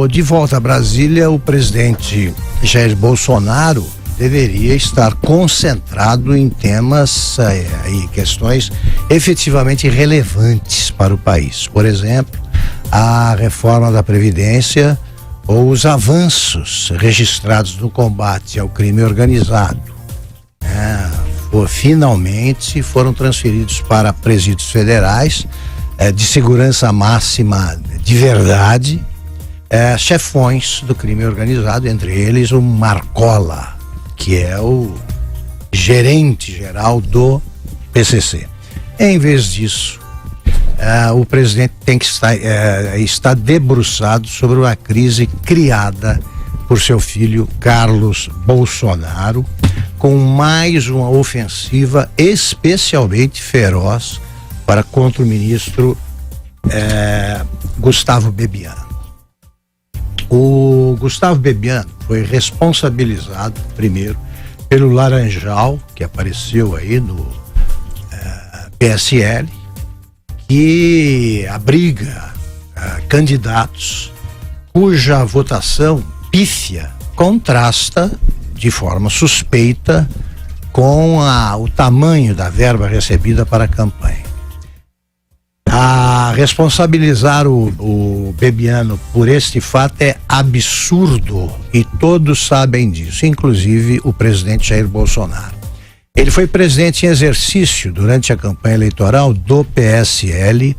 De volta a Brasília, o presidente Jair Bolsonaro deveria estar concentrado em temas e questões efetivamente relevantes para o país. Por exemplo, a reforma da Previdência ou os avanços registrados no combate ao crime organizado. Finalmente foram transferidos para presídios federais de segurança máxima de verdade, chefões do crime organizado, entre eles o Marcola, que é o gerente geral do PCC. Em vez disso, o presidente tem que estar debruçado sobre uma crise criada por seu filho Carlos Bolsonaro, com mais uma ofensiva especialmente feroz contra o ministro Gustavo Bebiano. O Gustavo Bebiano foi responsabilizado primeiro pelo Laranjal, que apareceu aí no PSL, que abriga candidatos cuja votação pífia contrasta de forma suspeita com o tamanho da verba recebida para a campanha. Responsabilizar o Bebiano por este fato é absurdo e todos sabem disso, inclusive o presidente Jair Bolsonaro. Ele foi presidente em exercício durante a campanha eleitoral do PSL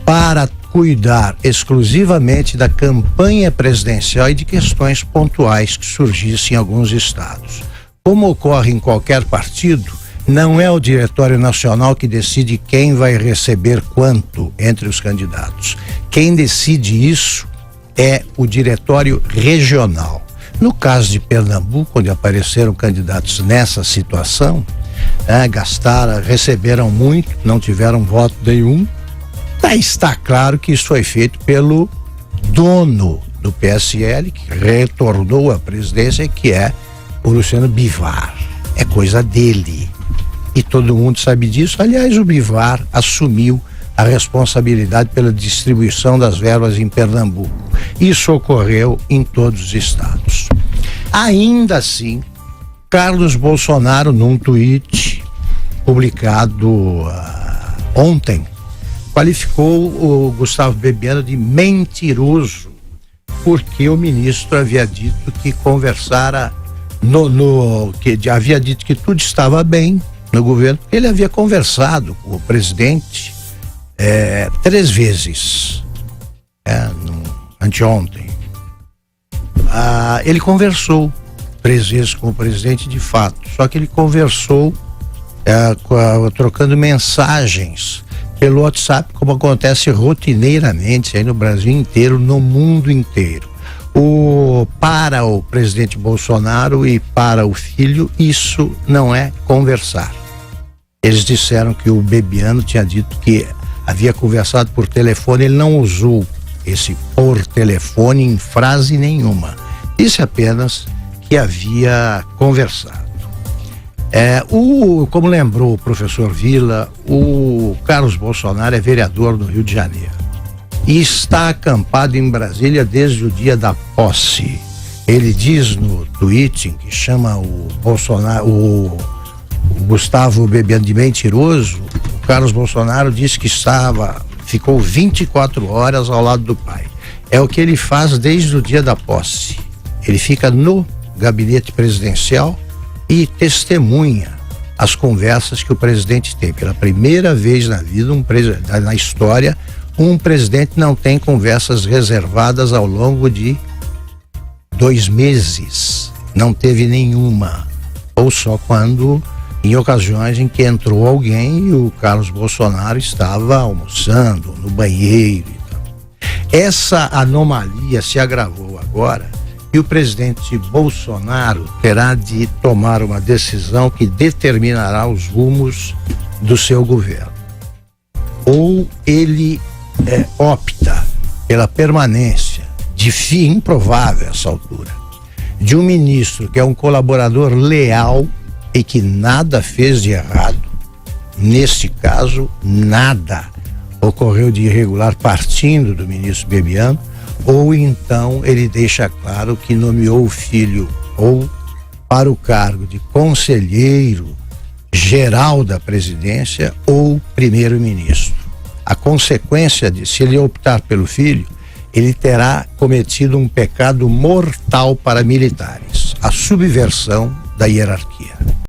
para cuidar exclusivamente da campanha presidencial e de questões pontuais que surgissem em alguns estados. Como ocorre em qualquer partido, não é o Diretório Nacional que decide quem vai receber quanto entre os candidatos. Quem decide isso é o Diretório Regional. No caso de Pernambuco, onde apareceram candidatos nessa situação, receberam muito, não tiveram voto nenhum. Está claro que isso foi feito pelo dono do PSL, que retornou à presidência, que é o Luciano Bivar. É coisa dele. E todo mundo sabe disso. Aliás, o Bivar assumiu a responsabilidade pela distribuição das verbas em Pernambuco. Isso ocorreu em todos os estados. Ainda assim, Carlos Bolsonaro, num tweet publicado ontem, qualificou o Gustavo Bebiano de mentiroso, porque o ministro havia dito que conversara que havia dito que tudo estava bem no governo. Ele havia conversado com o presidente 3 vezes, anteontem. Ele conversou 3 vezes com o presidente de fato, só que ele conversou trocando mensagens pelo WhatsApp, como acontece rotineiramente aí no Brasil inteiro, no mundo inteiro. Para o presidente Bolsonaro e para o filho, isso não é conversar. Eles disseram que o Bebiano tinha dito que havia conversado por telefone. Ele não usou esse por telefone em frase nenhuma. Disse apenas que havia conversado. Como lembrou o professor Vila, o Carlos Bolsonaro é vereador no Rio de Janeiro e está acampado em Brasília desde o dia da posse. Ele diz no tweet que chama o Bolsonaro, o Gustavo Bebiano de mentiroso. O Carlos Bolsonaro disse que ficou 24 horas ao lado do pai. É o que ele faz desde o dia da posse. Ele fica no gabinete presidencial e testemunha as conversas que o presidente tem. Pela primeira vez na vida, na história, um presidente não tem conversas reservadas ao longo de 2 meses. Não teve nenhuma. Ou só quando, em ocasiões em que entrou alguém e o Carlos Bolsonaro estava almoçando no banheiro e tal. Essa anomalia se agravou agora e o presidente Bolsonaro terá de tomar uma decisão que determinará os rumos do seu governo. Ou ele opta pela permanência, improvável a essa altura, de um ministro que é um colaborador leal e que nada fez de errado. Neste caso, nada ocorreu de irregular partindo do ministro Bebiano, ou então ele deixa claro que nomeou o filho ou para o cargo de conselheiro geral da presidência ou primeiro-ministro. A consequência de, se ele optar pelo filho, ele terá cometido um pecado mortal para militares, a subversão da hierarquia.